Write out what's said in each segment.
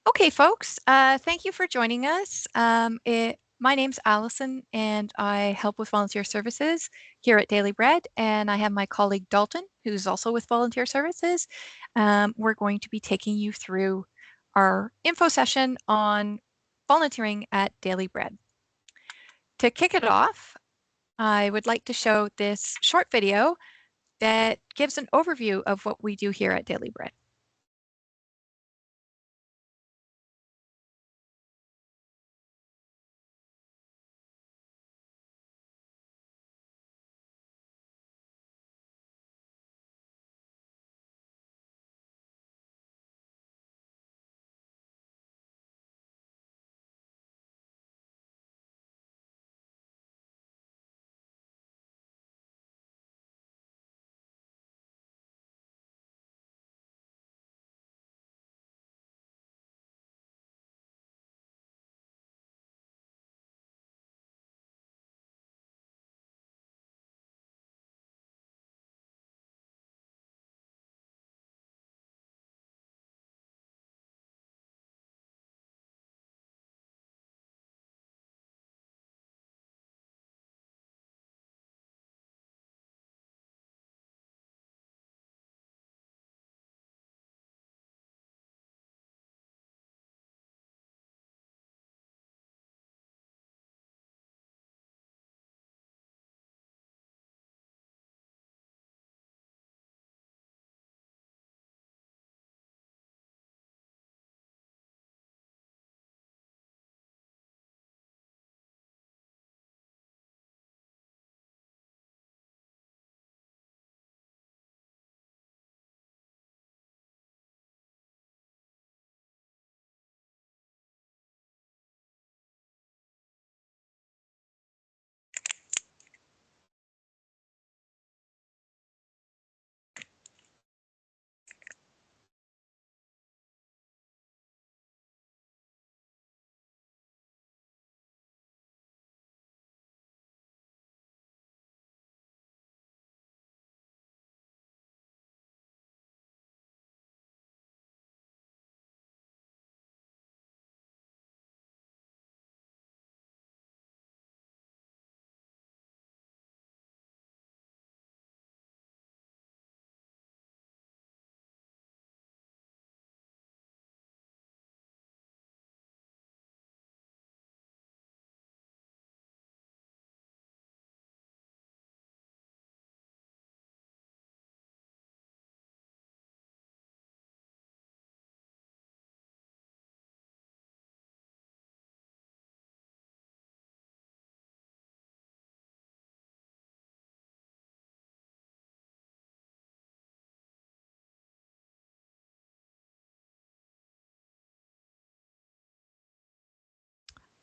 Okay, folks, thank you for joining us. My name's Allison, and I help with volunteer services here at Daily Bread, and I have my colleague Dalton, who's also with volunteer services. We're going to be taking you through our info session on volunteering at Daily Bread. To kick it off, I would like to show this short video that gives an overview of what we do here at Daily Bread.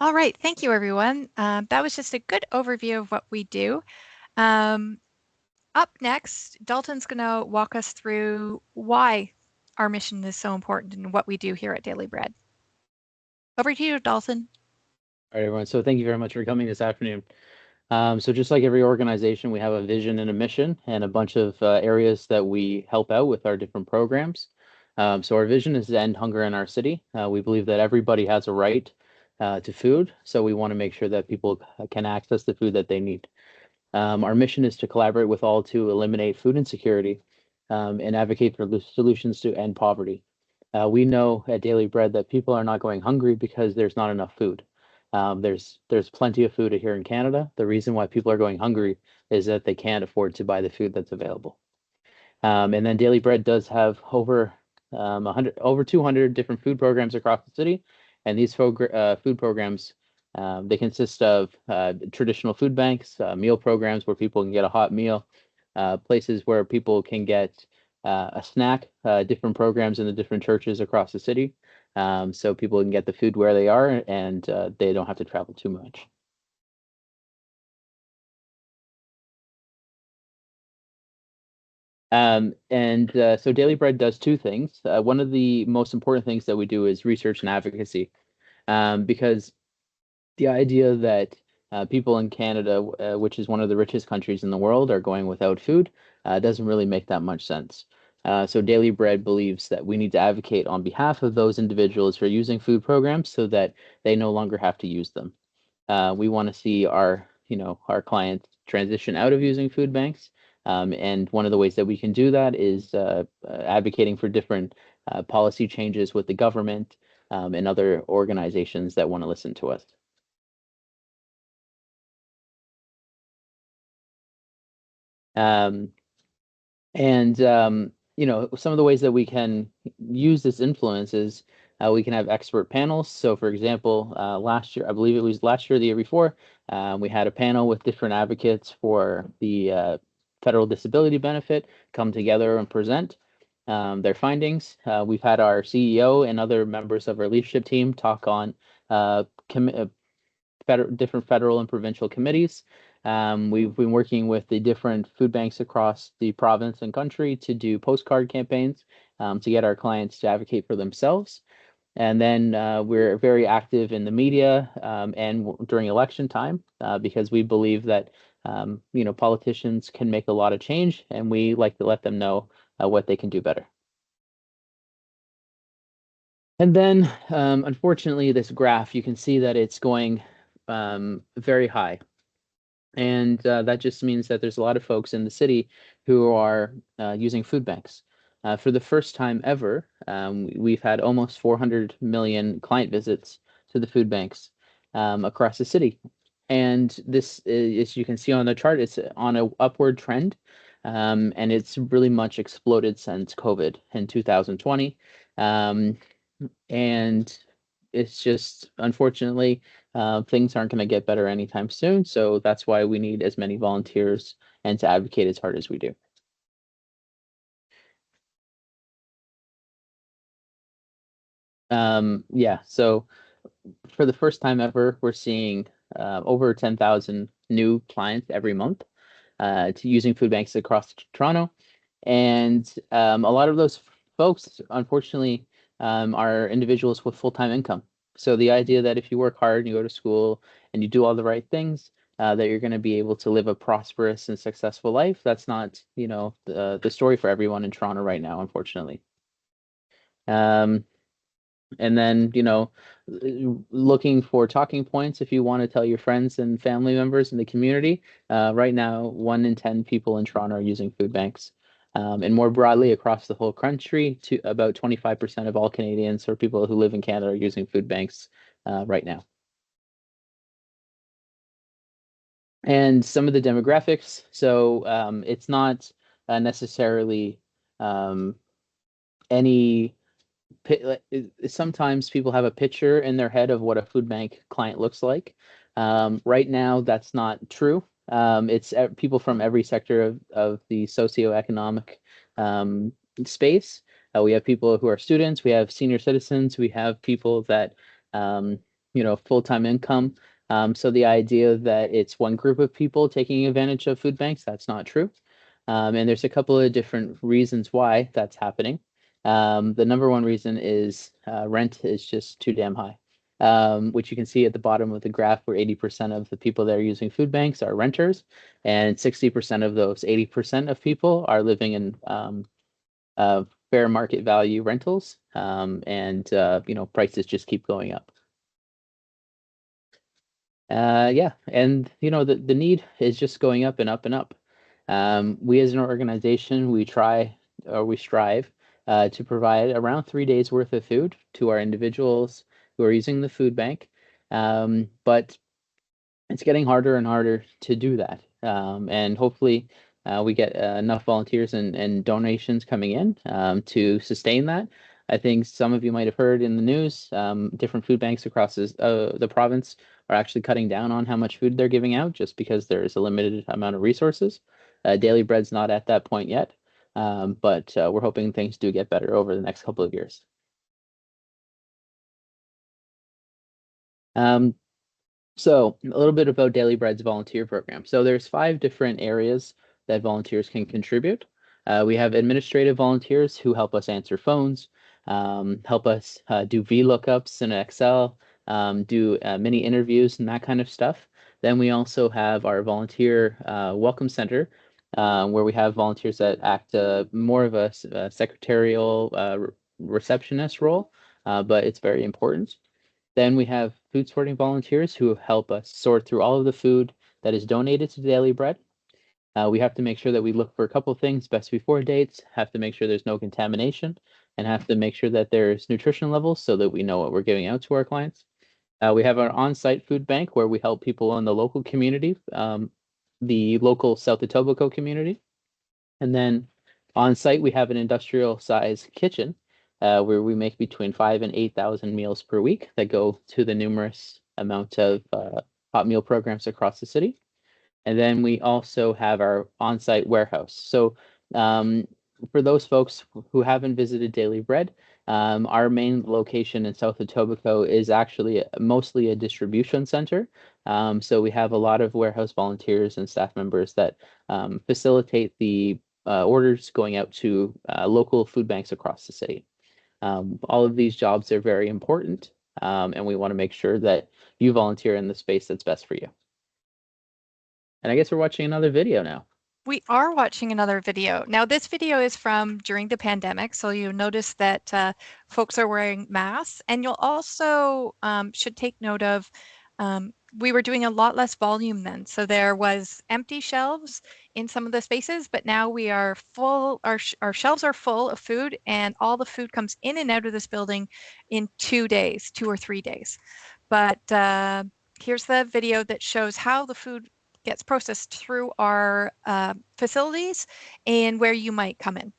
All right, thank you, everyone. That was just a good overview of what we do. Um, Up next, Dalton's going to walk us through why our mission is so important and what we do here at Daily Bread. Over to you, Dalton. All right, everyone. So thank you very much for coming this afternoon. So just like every organization, we have a vision and a mission and a bunch of areas that we help out with our different programs. So our vision is to end hunger in our city. We believe that everybody has a right to food, so we want to make sure that people can access the food that they need. Our mission is to collaborate with all to eliminate food insecurity and advocate for solutions to end poverty. We know at Daily Bread that people are not going hungry because there's not enough food. There's plenty of food here in Canada. The reason why people are going hungry is that they can't afford to buy the food that's available. And then Daily Bread does have over 200 different food programs across the city, and these food programs they consist of traditional food banks, meal programs where people can get a hot meal, places where people can get a snack, different programs in the different churches across the city, so people can get the food where they are and they don't have to travel too much. So Daily Bread does two things. One of the most important things that we do is research and advocacy, because the idea that people in Canada, which is one of the richest countries in the world, are going without food, doesn't really make that much sense. So Daily Bread believes that we need to advocate on behalf of those individuals who are using food programs so that they no longer have to use them. We want to see our clients transition out of using food banks. And one of the ways that we can do that is advocating for different policy changes with the government and other organizations that want to listen to us. Um, And some of the ways that we can use this influence is we can have expert panels. So, for example, last year, I believe it was last year, or the year before, we had a panel with different advocates for the federal disability benefit come together and present their findings. We've had our CEO and other members of our leadership team talk on uh, different federal and provincial committees. We've been working with the different food banks across the province and country to do postcard campaigns to get our clients to advocate for themselves. And then we're very active in the media and during election time because we believe that politicians can make a lot of change, and we like to let them know what they can do better. And then, unfortunately, this graph, you can see that it's going very high. And that just means that there's a lot of folks in the city who are using food banks. For the first time ever, we've had almost 400 million client visits to the food banks across the city. And this, as you can see on the chart, it's on an upward trend. And it's really much exploded since COVID in 2020. Um, and it's just unfortunately things aren't going to get better anytime soon. So that's why we need as many volunteers and to advocate as hard as we do. Yeah, so for the first time ever, we're seeing over 10,000 new clients every month to using food banks across Toronto. And a lot of those folks, unfortunately, are individuals with full-time income. So the idea that if you work hard and you go to school and you do all the right things, that you're going to be able to live a prosperous and successful life, that's not, the story for everyone in Toronto right now, unfortunately. Um, and then, looking for talking points if you want to tell your friends and family members in the community. Right now, 1 in 10 people in Toronto are using food banks. And more broadly across the whole country, to about 25% of all Canadians or people who live in Canada are using food banks right now. And some of the demographics. So it's not necessarily um, any sometimes people have a picture in their head of what a food bank client looks like. Right now, that's not true. It's people from every sector of the socioeconomic um, space. We have people who are students, we have senior citizens, we have people that, um, full-time income. So the idea that it's one group of people taking advantage of food banks, that's not true. And there's a couple of different reasons why that's happening. The number one reason is rent is just too damn high, which you can see at the bottom of the graph where 80% of the people that are using food banks are renters, and 60% of those 80% of people are living in fair market value rentals, and prices just keep going up. Yeah, and the need is just going up and up and up. We as an organization, we try or we strive to provide around 3 days worth of food to our individuals who are using the food bank. But it's getting harder and harder to do that. And hopefully we get enough volunteers and donations coming in to sustain that. I think some of you might have heard in the news, different food banks across the province are actually cutting down on how much food they're giving out just because there is a limited amount of resources. Daily Bread's not at that point yet, but we're hoping things do get better over the next couple of years. Um, So a little bit about Daily Bread's volunteer program. So there's 5 different areas that volunteers can contribute. We have administrative volunteers who help us answer phones, help us do VLOOKUPs in Excel, do mini interviews and that kind of stuff. Then we also have our volunteer welcome center, where we have volunteers that act more of a secretarial receptionist role, but it's very important. Then we have food sorting volunteers who help us sort through all of the food that is donated to Daily Bread. We have to make sure that we look for a couple of things, best before dates, have to make sure there's no contamination, and have to make sure that there's nutrition levels so that we know what we're giving out to our clients. We have our on-site food bank where we help people in the local community, the local South Etobicoke community. And then on site, we have an industrial size kitchen where we make between 5 and 8,000 meals per week that go to the numerous amount of hot meal programs across the city. And then we also have our on-site warehouse. So for those folks who haven't visited Daily Bread, our main location in South Etobicoke is actually mostly a distribution center. So we have a lot of warehouse volunteers and staff members that facilitate the orders going out to local food banks across the city. All of these jobs are very important, and we want to make sure that you volunteer in the space that's best for you. And I guess we're watching another video now. We are watching another video. Now, this video is from during the pandemic, so you'll notice that folks are wearing masks, and you'll also should take note of we were doing a lot less volume then. So there was empty shelves in some of the spaces, but now we are full, our shelves are full of food, and all the food comes in and out of this building in 2 days, 2 or 3 days. But here's the video that shows how the food gets processed through our facilities and where you might come in.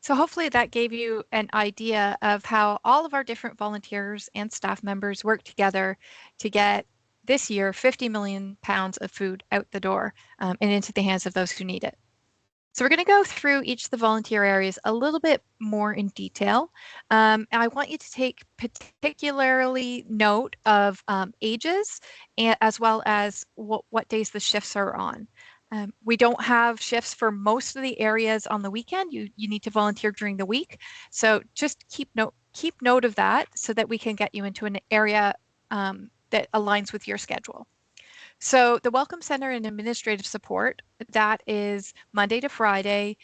So hopefully that gave you an idea of how all of our different volunteers and staff members work together to get this year 50 million pounds of food out the door and into the hands of those who need it. So we're going to go through each of the volunteer areas a little bit more in detail. I want you to take particularly note of ages and as well as what days the shifts are on. We don't have shifts for most of the areas on the weekend. You need to volunteer during the week. So just keep note of that so that we can get you into an area that aligns with your schedule. So the Welcome Center and administrative support, that is Monday to Friday,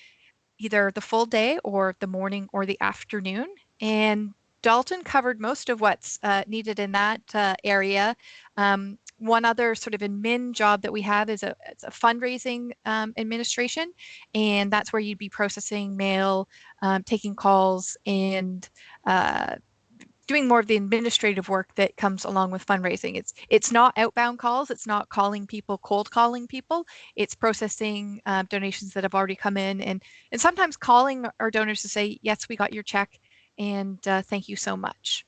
either the full day or the morning or the afternoon. And Dalton covered most of what's needed in that area. One other sort of admin job that we have is it's a fundraising administration, and that's where you'd be processing mail, taking calls, and doing more of the administrative work that comes along with fundraising. It's not outbound calls. It's not calling people, cold calling people. It's processing donations that have already come in, and sometimes calling our donors to say, yes, we got your check, and thank you so much.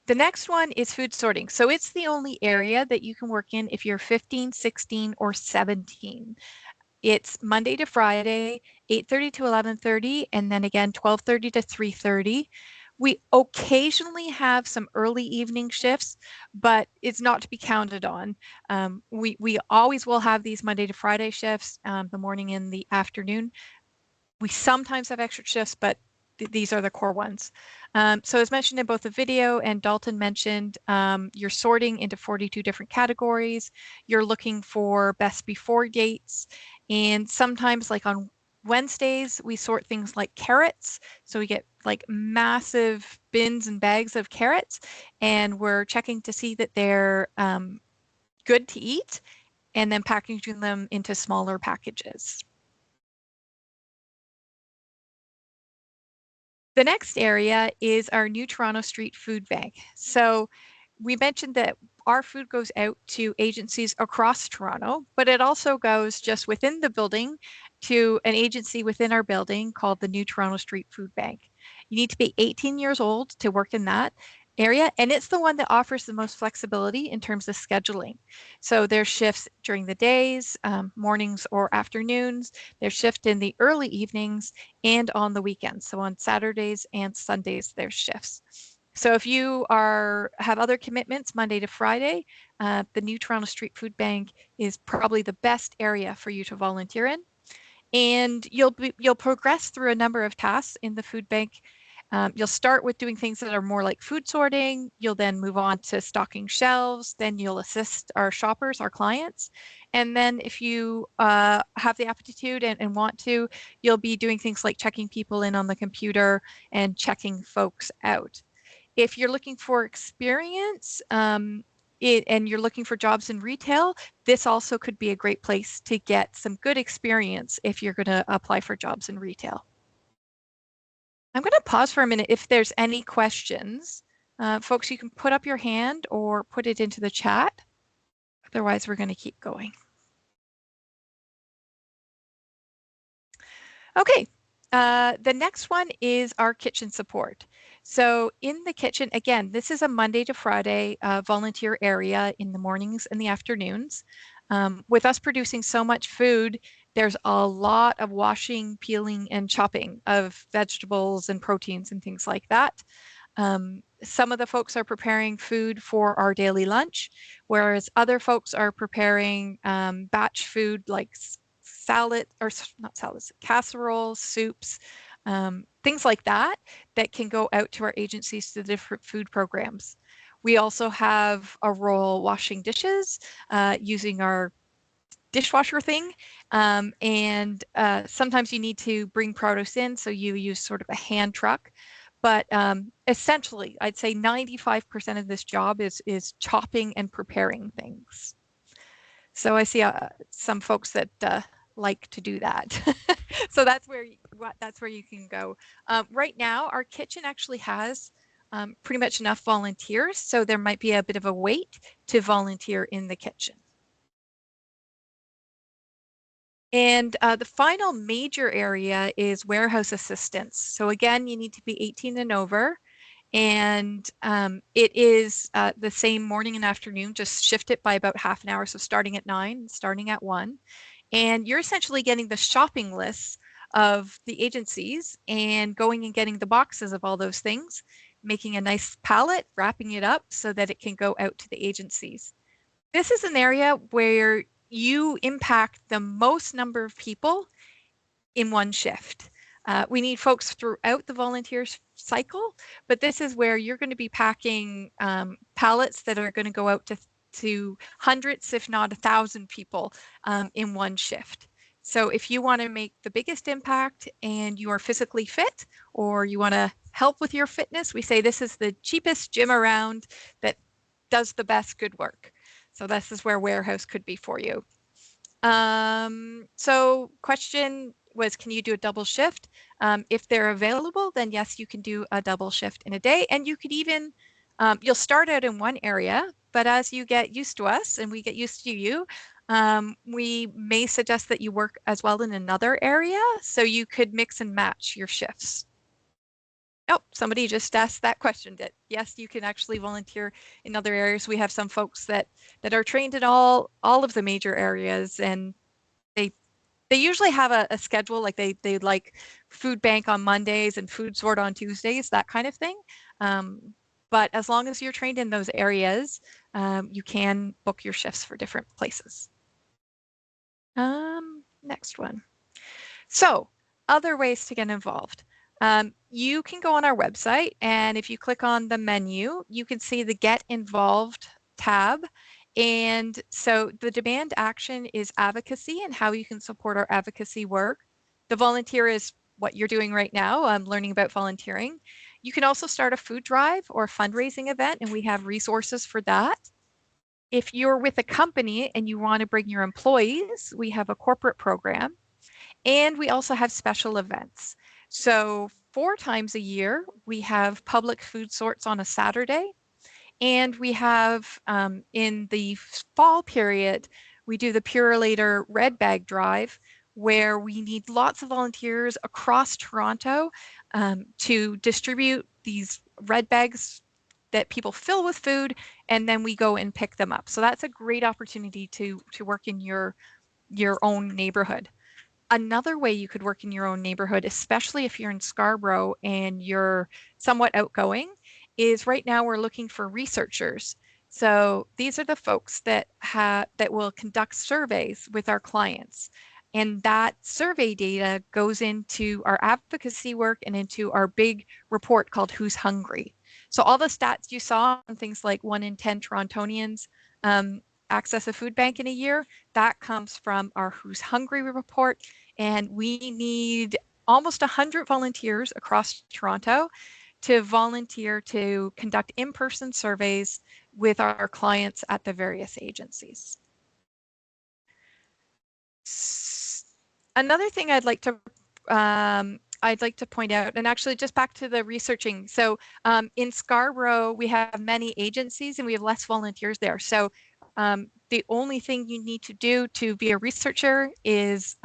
The next one is food sorting. So it's the only area that you can work in if you're 15, 16, or 17. It's Monday to Friday, 8:30 to 11:30, and then again 12:30 to 3:30. We occasionally have some early evening shifts, but it's not to be counted on. We always will have these Monday to Friday shifts, the morning and the afternoon. We sometimes have extra shifts, but these are the core ones. So as mentioned in both the video and Dalton mentioned, you're sorting into 42 different categories. You're looking for best before dates. And sometimes, like on Wednesdays, we sort things like carrots. So we get like massive bins and bags of carrots, and we're checking to see that they're good to eat, and then packaging them into smaller packages. The next area is our New Toronto Street Food Bank. So we mentioned that our food goes out to agencies across Toronto, but it also goes just within the building to an agency within our building called the New Toronto Street Food Bank. You need to be 18 years old to work in that area, and it's the one that offers the most flexibility in terms of scheduling. So there's shifts during the days, mornings or afternoons. There's shift in the early evenings and on the weekends. So on Saturdays and Sundays, there's shifts. So if you have other commitments Monday to Friday, the New Toronto Street Food Bank is probably the best area for you to volunteer in. And you'll progress through a number of tasks in the food bank. You'll start with doing things that are more like food sorting. You'll then move on to stocking shelves. Then you'll assist our shoppers, our clients. And then if you have the aptitude and want to, you'll be doing things like checking people in on the computer and checking folks out. If you're looking for experience and you're looking for jobs in retail, this also could be a great place to get some good experience if you're going to apply for jobs in retail. I'm going to pause for a minute if there's any questions. Folks, you can put up your hand or put it into the chat. Otherwise, we're going to keep going. Okay, the next one is our kitchen support. So in the kitchen, again, this is a Monday to Friday volunteer area in the mornings and the afternoons. With us producing so much food, there's a lot of washing, peeling, and chopping of vegetables and proteins and things like that. Some of the folks are preparing food for our daily lunch, whereas other folks are preparing batch food like salad, or not salads, casseroles, soups, things like that, that can go out to our agencies to the different food programs. We also have a role washing dishes using our dishwasher thing. And sometimes you need to bring produce in, so you use sort of a hand truck. But essentially, I'd say 95% of this job is chopping and preparing things. So I see some folks that like to do that. So that's where you can go. Right now, our kitchen actually has pretty much enough volunteers, so there might be a bit of a wait to volunteer in the kitchen. And the final major area is warehouse assistance. So again, you need to be 18 and over. And it is the same morning and afternoon, just shift it by about half an hour. So starting at 9, starting at 1. And you're essentially getting the shopping lists of the agencies and going and getting the boxes of all those things, making a nice pallet, wrapping it up so that it can go out to the agencies. this is an area where you impact the most number of people in one shift. We need folks throughout the volunteers cycle, but this is where you're going to be packing pallets that are going to go out to hundreds, if not 1,000 people in one shift. So if you want to make the biggest impact and you are physically fit, or you want to help with your fitness, we say this is the cheapest gym around that does the best good work. So this is where warehouse could be for you. So question was, can you do a double shift? If they're available, then yes, you can do a double shift in a day. And you could even, you'll start out in one area, but as you get used to us and we get used to you, we may suggest that you work as well in another area. So you could mix and match your shifts. Oh, somebody just asked that question. That yes, you can actually volunteer in other areas. We have some folks that are trained in all of the major areas, and they usually have a schedule, like they like food bank on Mondays and food sort on Tuesdays, that kind of thing. But as long as you're trained in those areas, you can book your shifts for different places. Next one. So other ways to get involved. You can go on our website, and if you click on the menu, you can see the Get Involved tab. And so the demand action is advocacy and how you can support our advocacy work. The volunteer is what you're doing right now, learning about volunteering. You can also start a food drive or a fundraising event, and we have resources for that. If you're with a company and you want to bring your employees, we have a corporate program. And we also have special events. So 4 times a year, we have public food sorts on a Saturday. And we have, in the fall period, we do the Purolator Red Bag Drive, where we need lots of volunteers across Toronto to distribute these red bags that people fill with food, and then we go and pick them up. So that's a great opportunity to work in your own neighborhood. Another way you could work in your own neighborhood, especially if you're in Scarborough and you're somewhat outgoing, is right now we're looking for researchers. So these are the folks that will conduct surveys with our clients. And that survey data goes into our advocacy work and into our big report called Who's Hungry. So all the stats you saw on things like 1 in 10 Torontonians access a food bank in a year, that comes from our Who's Hungry report. And we need almost 100 volunteers across Toronto to volunteer to conduct in-person surveys with our clients at the various agencies. Another thing I'd like to point out, and actually just back to the researching. So in Scarborough, we have many agencies and we have less volunteers there. So the only thing you need to do to be a researcher is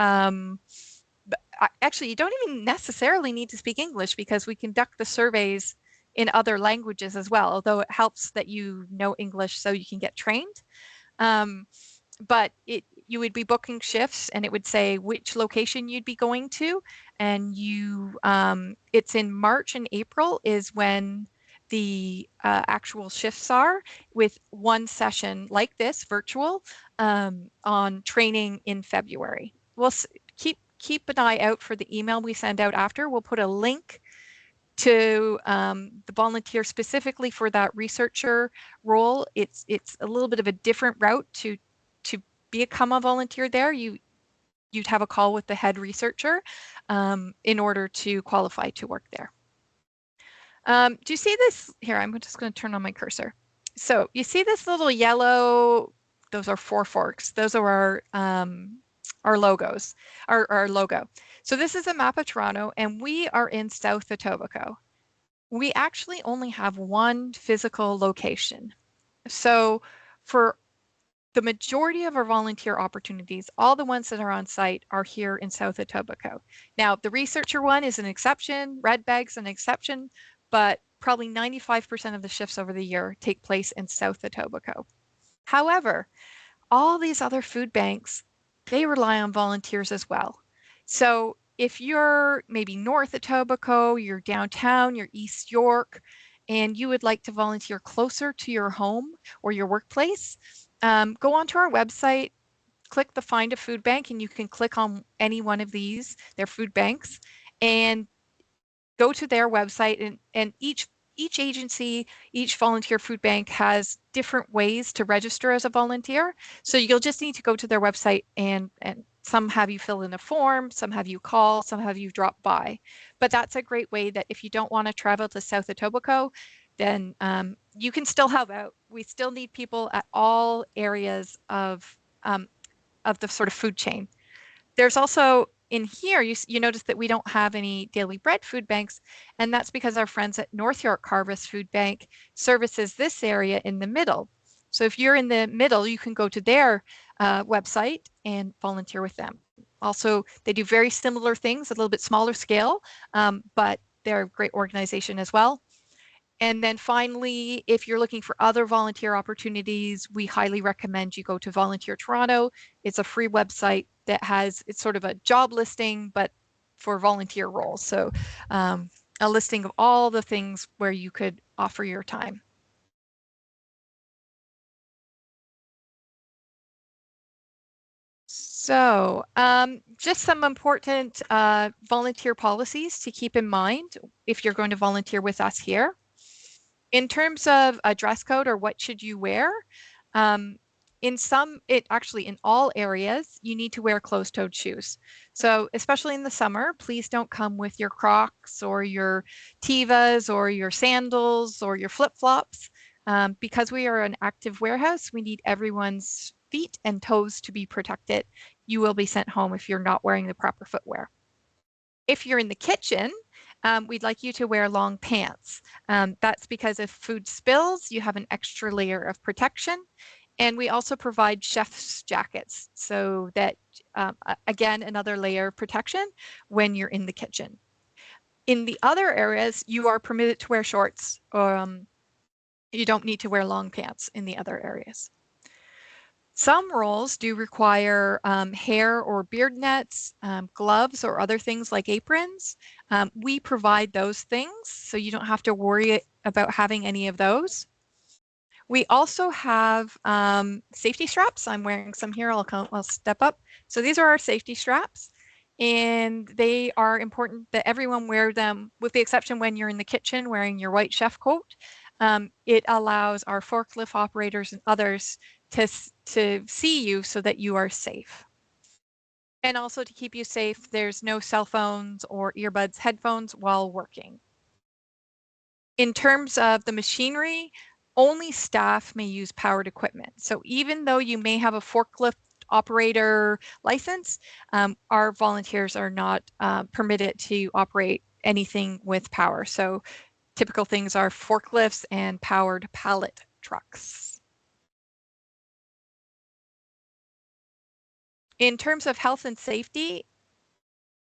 actually, you don't even necessarily need to speak English, because we conduct the surveys in other languages as well, although it helps that you know English so you can get trained. But you would be booking shifts, and it would say which location you'd be going to, and it's in March and April is when the actual shifts are, with one session like this, virtual, on training in February. We'll keep an eye out for the email we send out after. We'll put a link to the volunteer specifically for that researcher role. It's a little bit of a different route to become a volunteer there. You'd have a call with the head researcher in order to qualify to work there. Do you see this here? I'm just going to turn on my cursor. So you see this little yellow, those are 4 forks. Those are our logos, our logo. So this is a map of Toronto, and we are in South Etobicoke. We actually only have one physical location. So for the majority of our volunteer opportunities, all the ones that are on site are here in South Etobicoke. Now, the researcher one is an exception, Red Bag's an exception, but probably 95% of the shifts over the year take place in South Etobicoke. However, all these other food banks, they rely on volunteers as well. So if you're maybe North Etobicoke, you're downtown, you're East York, and you would like to volunteer closer to your home or your workplace, go onto our website, click the Find a Food Bank, and you can click on any one of these, their food banks, and go to their website. And each agency, each volunteer food bank has different ways to register as a volunteer. So you'll just need to go to their website, and some have you fill in a form, some have you call, some have you drop by. But that's a great way that if you don't want to travel to South Etobicoke, then you can still help out. We still need people at all areas of the sort of food chain. There's also in here, you notice that we don't have any Daily Bread food banks, and that's because our friends at North York Harvest Food Bank services this area in the middle. So if you're in the middle, you can go to their website and volunteer with them. Also, they do very similar things, a little bit smaller scale, but they're a great organization as well. And then finally, if you're looking for other volunteer opportunities, we highly recommend you go to Volunteer Toronto. It's a free website that it's sort of a job listing, but for volunteer roles. So a listing of all the things where you could offer your time. So just some important volunteer policies to keep in mind if you're going to volunteer with us here. In terms of a dress code or what should you wear, actually in all areas, you need to wear closed-toed shoes. So especially in the summer, please don't come with your Crocs or your Tevas or your sandals or your flip-flops. Because we are an active warehouse, we need everyone's feet and toes to be protected. You will be sent home if you're not wearing the proper footwear. If you're in the kitchen, we'd like you to wear long pants. That's because if food spills, you have an extra layer of protection. And we also provide chef's jackets so that, again, another layer of protection when you're in the kitchen. In the other areas, you are permitted to wear shorts. You don't need to wear long pants in the other areas. Some roles do require hair or beard nets, gloves, or other things like aprons. We provide those things, so you don't have to worry about having any of those. We also have safety straps. I'm wearing some here. I'll step up. So these are our safety straps, and they are important that everyone wear them, with the exception when you're in the kitchen wearing your white chef coat. It allows our forklift operators and others to see you so that you are safe. And also to keep you safe, there's no cell phones or earbuds, headphones while working. In terms of the machinery, only staff may use powered equipment. So even though you may have a forklift operator license, our volunteers are not permitted to operate anything with power. So typical things are forklifts and powered pallet trucks. In terms of health and safety,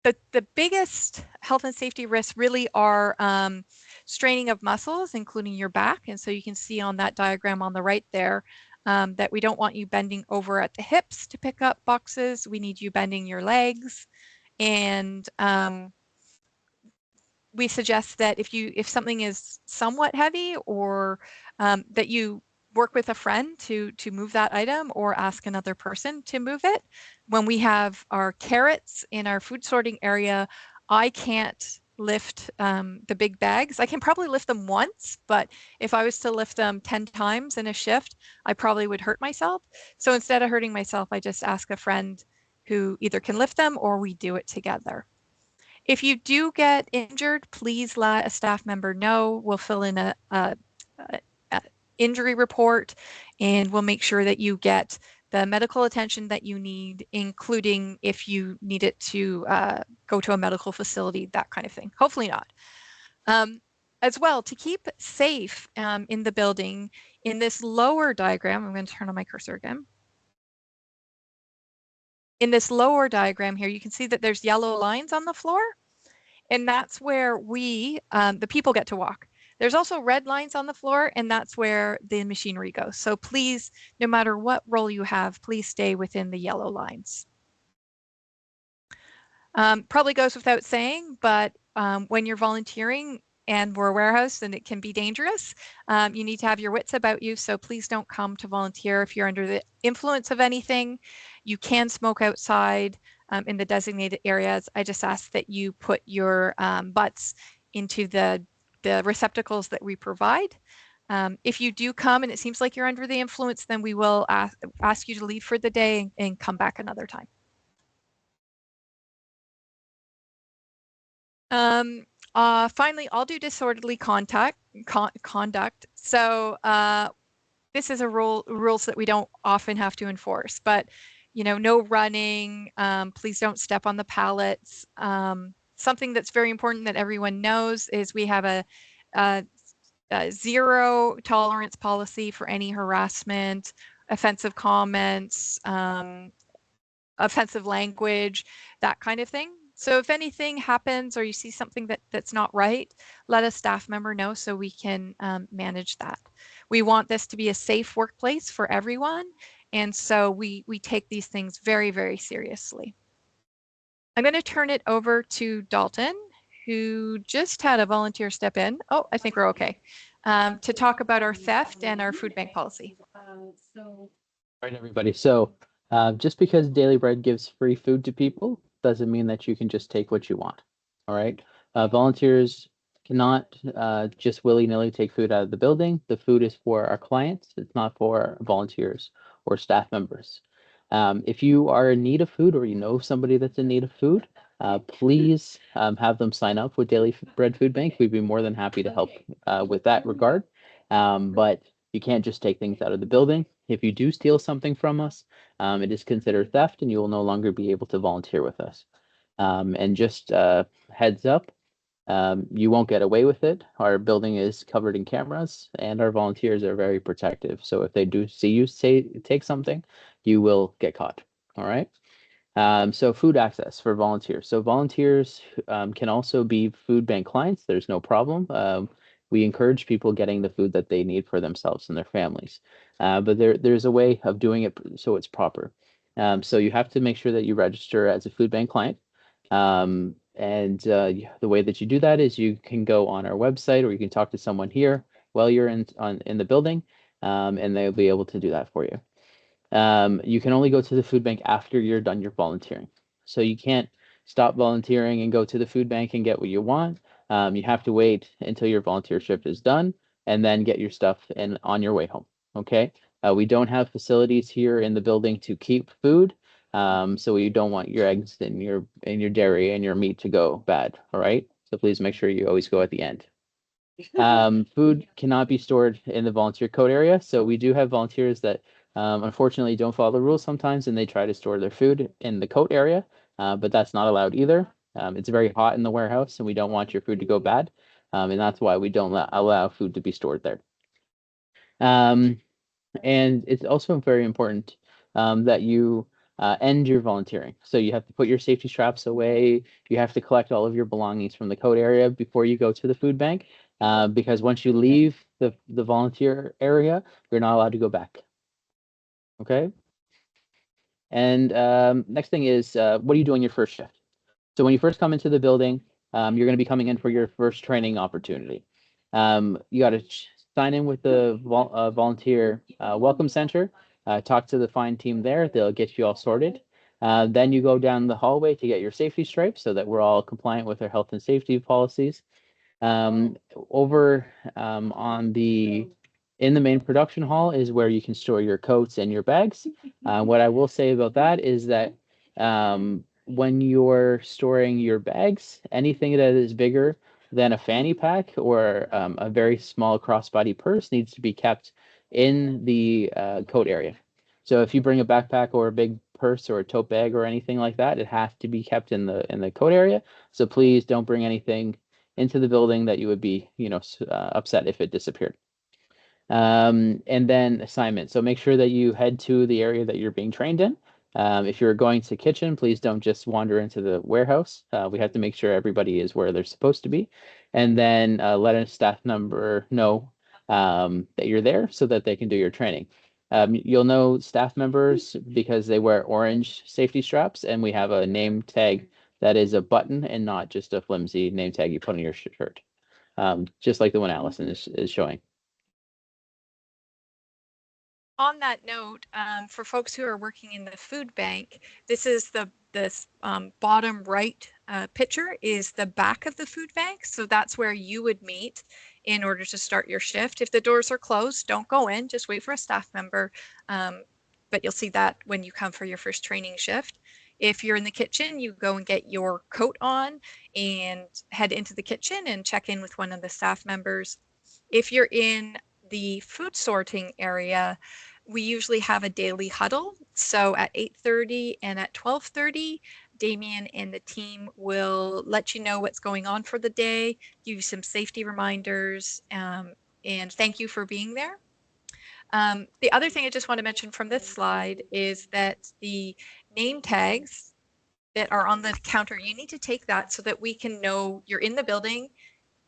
the biggest health and safety risks really are straining of muscles, including your back. And so you can see on that diagram on the right there that we don't want you bending over at the hips to pick up boxes. We need you bending your legs. And we suggest that if something is somewhat heavy, or that you work with a friend to move that item, or ask another person to move it. When we have our carrots in our food sorting area, I can't lift the big bags. I can probably lift them once, but if I was to lift them 10 times in a shift, I probably would hurt myself. So instead of hurting myself, I just ask a friend who either can lift them or we do it together. If you do get injured, please let a staff member know. We'll fill in a injury report, and we'll make sure that you get the medical attention that you need, including if you need it to go to a medical facility, that kind of thing. Hopefully not. As well, to keep safe in the building, in this lower diagram, I'm going to turn on my cursor again. In this lower diagram here, you can see that there's yellow lines on the floor, and that's where we, the people, get to walk. There's also red lines on the floor, and that's where the machinery goes. So please, no matter what role you have, please stay within the yellow lines. Probably goes without saying, but when you're volunteering, and we're a warehouse and it can be dangerous. You need to have your wits about you, so please don't come to volunteer if you're under the influence of anything. You can smoke outside in the designated areas. I just ask that you put your butts into the receptacles that we provide. If you do come and it seems like you're under the influence, then we will ask you to leave for the day and come back another time. Finally, I'll do disorderly conduct. So this is a rules that we don't often have to enforce, but no running. Please don't step on the pallets. Something that's very important that everyone knows is we have a zero tolerance policy for any harassment, offensive comments, offensive language, that kind of thing. So if anything happens or you see something that's not right, let a staff member know so we can manage that. We want this to be a safe workplace for everyone, and so we take these things very, very seriously. I'm going to turn it over to Dalton, who just had a volunteer step in. Oh, I think we're okay. To talk about our theft and our food bank policy. All right, everybody. So just because Daily Bread gives free food to people doesn't mean that you can just take what you want. All right. Volunteers cannot just willy-nilly take food out of the building. The food is for our clients. It's not for volunteers or staff members. If you are in need of food or you know somebody that's in need of food, please have them sign up with Daily Bread Food Bank. We'd be more than happy to help with that regard. But you can't just take things out of the building. If you do steal something from us, it is considered theft and you will no longer be able to volunteer with us. And just heads up, you won't get away with it. Our building is covered in cameras and our volunteers are very protective. So if they do see you take something, you will get caught. All right. So food access for volunteers. So volunteers can also be food bank clients. There's no problem. We encourage people getting the food that they need for themselves and their families. But there's a way of doing it so it's proper. So you have to make sure that you register as a food bank client. And the way that you do that is you can go on our website or you can talk to someone here while you're in the building, and they'll be able to do that for you. You can only go to the food bank after you're done your volunteering. So you can't stop volunteering and go to the food bank and get what you want. You have to wait until your volunteer shift is done and then get your stuff and on your way home. Okay. We don't have facilities here in the building to keep food. So you don't want your eggs and your dairy and your meat to go bad. All right. So please make sure you always go at the end. Food cannot be stored in the volunteer coat area. So we do have volunteers that unfortunately don't follow the rules sometimes and they try to store their food in the coat area, but that's not allowed either. It's very hot in the warehouse and we don't want your food to go bad. And that's why we don't allow food to be stored there. And it's also very important that you end your volunteering. So you have to put your safety straps away. You have to collect all of your belongings from the coat area before you go to the food bank. Because once you leave the volunteer area, you're not allowed to go back. Okay. And next thing is, what do you do on your first shift? So when you first come into the building, you're going to be coming in for your first training opportunity. You got to sign in with the volunteer welcome center, talk to the fine team there. They'll get you all sorted. Then you go down the hallway to get your safety stripes so that we're all compliant with our health and safety policies. Over in the main production hall is where you can store your coats and your bags. What I will say about that is that when you're storing your bags, anything that is bigger than a fanny pack or a very small crossbody purse needs to be kept in the coat area. So if you bring a backpack or a big purse or a tote bag or anything like that, it has to be kept in the coat area. So please don't bring anything into the building that you would be, upset if it disappeared. And then assignment. So make sure that you head to the area that you're being trained in. If you're going to kitchen, please don't just wander into the warehouse. We have to make sure everybody is where they're supposed to be. And then let a staff member know that you're there so that they can do your training. You'll know staff members because they wear orange safety straps and we have a name tag that is a button and not just a flimsy name tag you put on your shirt. just like the one Allison is showing. On that note, for folks who are working in the food bank, this is this bottom right picture is the back of the food bank. So that's where you would meet in order to start your shift. If the doors are closed, don't go in, just wait for a staff member. But you'll see that when you come for your first training shift. If you're in the kitchen, you go and get your coat on and head into the kitchen and check in with one of the staff members. If you're in the food sorting area, we usually have a daily huddle. So at 8:30 and at 12:30, Damien and the team will let you know what's going on for the day, give you some safety reminders, and thank you for being there. The other thing I just want to mention from this slide is that the name tags that are on the counter, you need to take that so that we can know you're in the building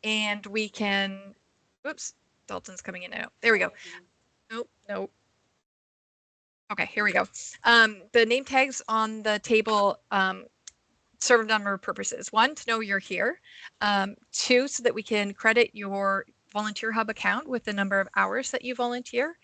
and we can, whoops, Dalton's coming in now. There we go. Nope, nope. Okay, here we go. The name tags on the table serve a number of purposes. One, to know you're here. Two, so that we can credit your Volunteer Hub account with the number of hours that you volunteer.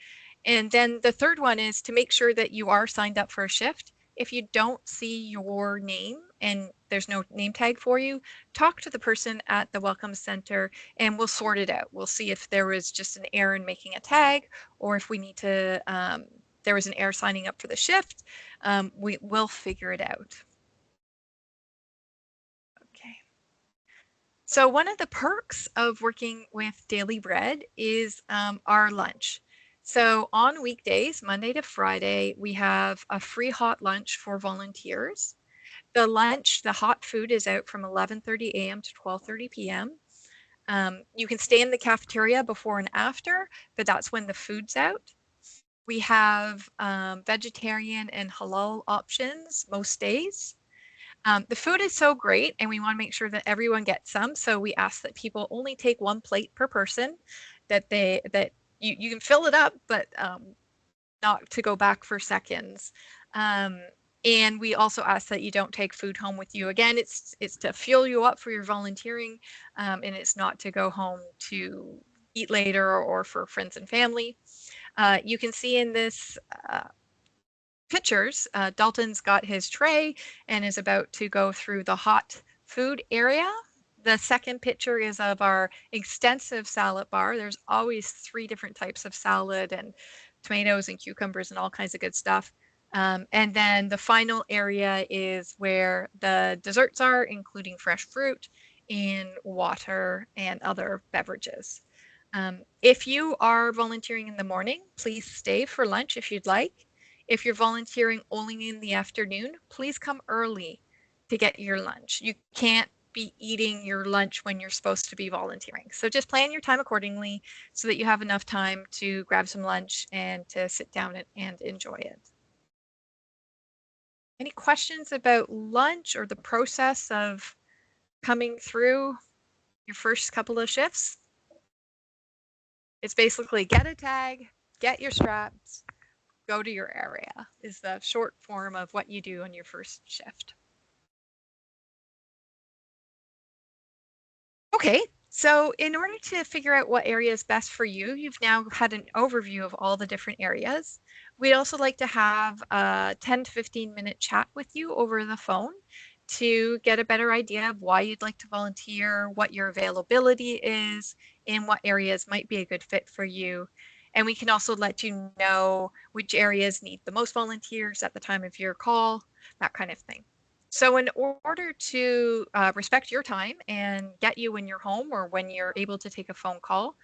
And then the third one is to make sure that you are signed up for a shift. If you don't see your name and there's no name tag for you, talk to the person at the Welcome Center and we'll sort it out. We'll see if there was just an error in making a tag or if we need to, there was an error signing up for the shift. We will figure it out. Okay. So one of the perks of working with Daily Bread is our lunch. So on weekdays, Monday to Friday, we have a free hot lunch for volunteers. The lunch, the hot food is out from 11:30 a.m. to 12:30 p.m. You can stay in the cafeteria before and after, but that's when the food's out. We have vegetarian and halal options most days. The food is so great and we want to make sure that everyone gets some. So we ask that people only take one plate per person, that you can fill it up, but not to go back for seconds. And we also ask that you don't take food home with you. Again, it's to fuel you up for your volunteering, and it's not to go home to eat later or for friends and family. You can see in this pictures, Dalton's got his tray and is about to go through the hot food area. The second picture is of our extensive salad bar. There's always 3 different types of salad and tomatoes and cucumbers and all kinds of good stuff. And then the final area is where the desserts are, including fresh fruit and water and other beverages. If you are volunteering in the morning, please stay for lunch if you'd like. If you're volunteering only in the afternoon, please come early to get your lunch. You can't be eating your lunch when you're supposed to be volunteering. So just plan your time accordingly so that you have enough time to grab some lunch and to sit down and enjoy it. Any questions about lunch or the process of coming through your first couple of shifts? It's basically get a tag, get your straps, go to your area is the short form of what you do on your first shift. Okay, so in order to figure out what area is best for you, you've now had an overview of all the different areas. We'd also like to have a 10 to 15 minute chat with you over the phone to get a better idea of why you'd like to volunteer, what your availability is, and what areas might be a good fit for you. And we can also let you know which areas need the most volunteers at the time of your call, that kind of thing. So in order to respect your time and get you when you're home or when you're able to take a phone call,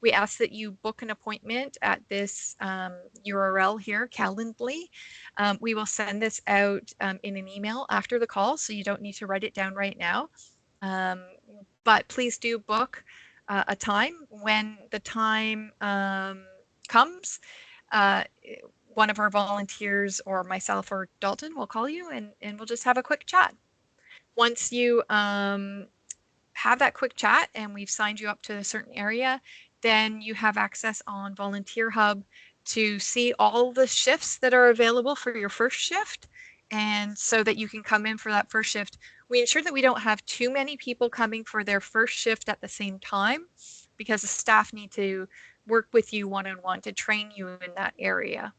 we ask that you book an appointment at this URL here, Calendly. We will send this out in an email after the call, so you don't need to write it down right now. But please do book a time. When the time comes, one of our volunteers or myself or Dalton will call you and we'll just have a quick chat. Once you have that quick chat and we've signed you up to a certain area, then you have access on Volunteer Hub to see all the shifts that are available for your first shift. And so that you can come in for that first shift We ensure that we don't have too many people coming for their first shift at the same time because the staff need to work with you one-on-one to train you in that area.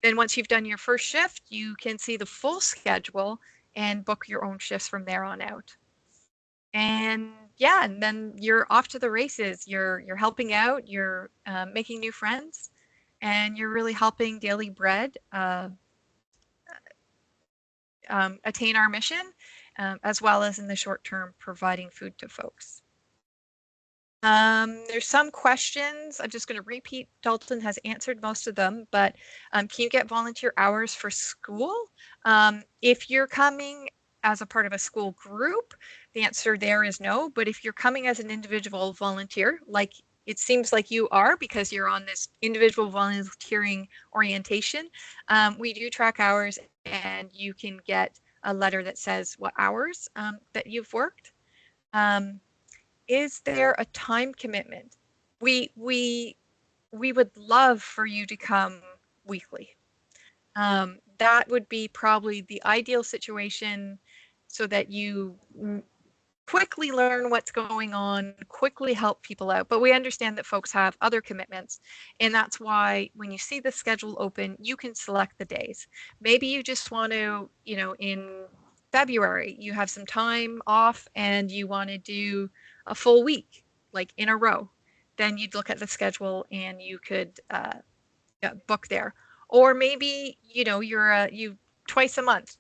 Then once you've done your first shift, you can see the full schedule and book your own shifts from there on out. And yeah, and then you're off to the races. You're helping out, you're making new friends, and you're really helping Daily Bread attain our mission, as well as in the short term providing food to folks. There's some questions. I'm just going to repeat. Dalton has answered most of them, but can you get volunteer hours for school? If you're coming as a part of a school group, the answer there is no. But if you're coming as an individual volunteer, like it seems like you are because you're on this individual volunteering orientation, we do track hours and you can get a letter that says what hours that you've worked. Is there a time commitment? We would love for you to come weekly. That would be probably the ideal situation so that you quickly learn what's going on, quickly help people out. But we understand that folks have other commitments. And that's why when you see the schedule open, you can select the days. Maybe you just want to, in February, you have some time off and you want to do a full week, like in a row. Then you'd look at the schedule and you could book there. Or maybe, you twice a month.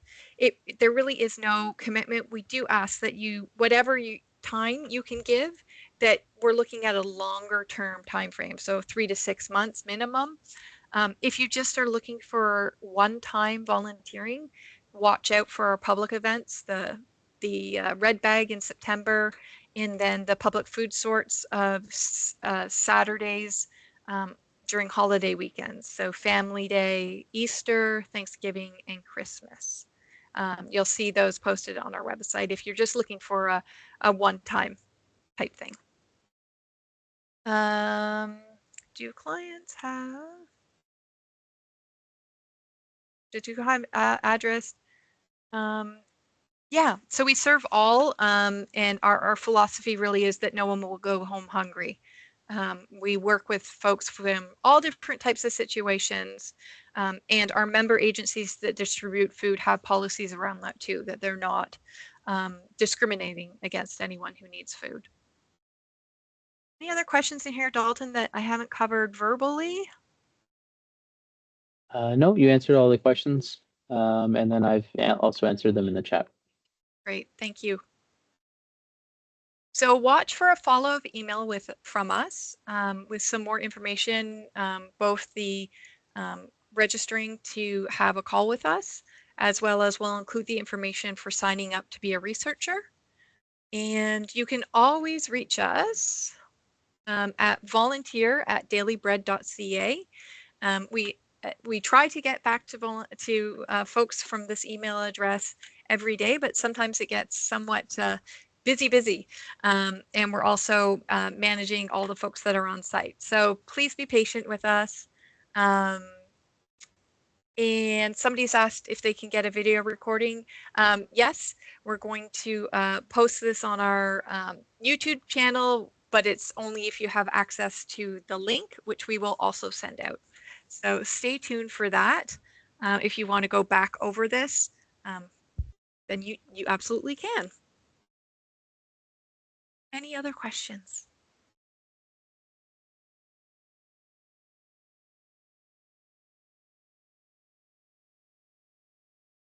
There really is no commitment. We do ask that you, whatever time you can give, that we're looking at a longer term time frame, so 3 to 6 months minimum. If you just are looking for one-time volunteering, watch out for our public events, the Red Bag in September, and then the public food sorts of Saturdays during holiday weekends. So Family Day, Easter, Thanksgiving, and Christmas. You'll see those posted on our website if you're just looking for a one-time type thing. Do clients have the two-time address? Yeah, so we serve all, and our philosophy really is that no one will go home hungry. We work with folks from all different types of situations, and our member agencies that distribute food have policies around that too, that they're not discriminating against anyone who needs food. Any other questions in here, Dalton, that I haven't covered verbally? No, you answered all the questions, and then I've also answered them in the chat. Great, thank you. So watch for a follow-up email from us with some more information, both the registering to have a call with us, as well as we'll include the information for signing up to be a researcher. And you can always reach us at volunteer@dailybread.ca. We try to get back to folks from this email address every day, but sometimes it gets somewhat busy. And we're also managing all the folks that are on site. So please be patient with us. And somebody's asked if they can get a video recording. Yes, we're going to post this on our YouTube channel, but it's only if you have access to the link, which we will also send out. So stay tuned for that. If you want to go back over this, then you absolutely can. Any other questions?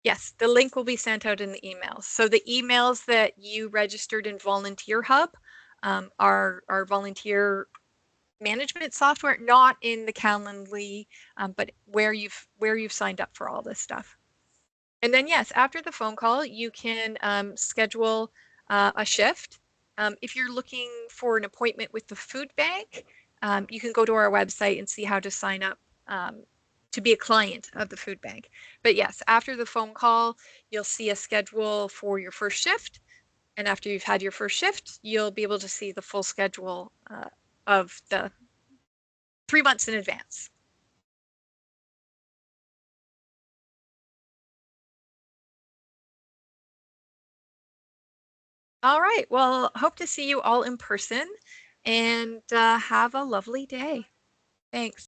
Yes, the link will be sent out in the emails. So the emails that you registered in Volunteer Hub are volunteer management software, not in the Calendly, but where you've signed up for all this stuff. And then yes, after the phone call, you can schedule a shift. If you're looking for an appointment with the food bank, you can go to our website and see how to sign up to be a client of the food bank. But yes, after the phone call, you'll see a schedule for your first shift. And after you've had your first shift, you'll be able to see the full schedule of the 3 months in advance. All right. Well, hope to see you all in person and have a lovely day. Thanks.